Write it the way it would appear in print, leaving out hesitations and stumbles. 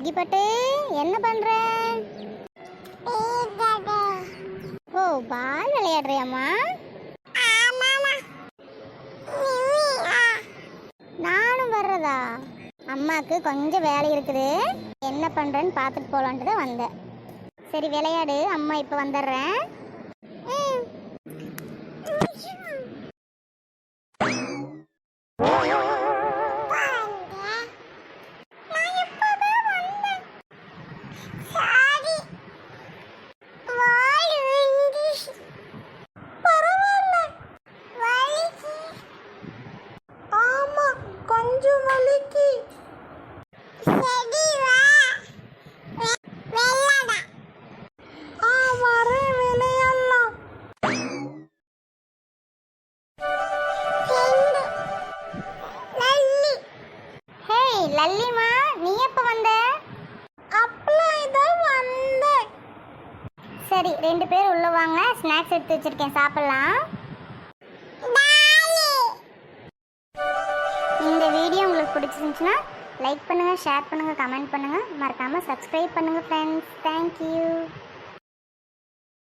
அக்கிப்பட்டு என்ன பண்ற? ஓ, பால் விளையாடுறியாம்மா? நானும் வர்றதா? அம்மாவுக்கு கொஞ்சம் வேலை இருக்குது, என்ன பண்றேன்னு பார்த்துட்டு போலான்ட்டு தான் வந்தேன். சரி விளையாடு, அம்மா இப்போ வந்துடுறேன். லல்லிமா, நீ எப்ப வந்த? அப்பலாம் வந்தேன். சரி, 2 பேர் உள்ள வாங்க, ஸ்நாக்ஸ் எடுத்து வச்சிருக்கேன், சாப்பிடலாம். இந்த வீடியோ உங்களுக்கு பிடிச்சிருந்துச்சுன்னா லைக் பண்ணுங்க, ஷேர் பண்ணுங்க, கமெண்ட் பண்ணுங்க, மறக்காம சப்ஸ்கிரைப் பண்ணுங்க ஃப்ரெண்ட்ஸ். தேங்க்யூ.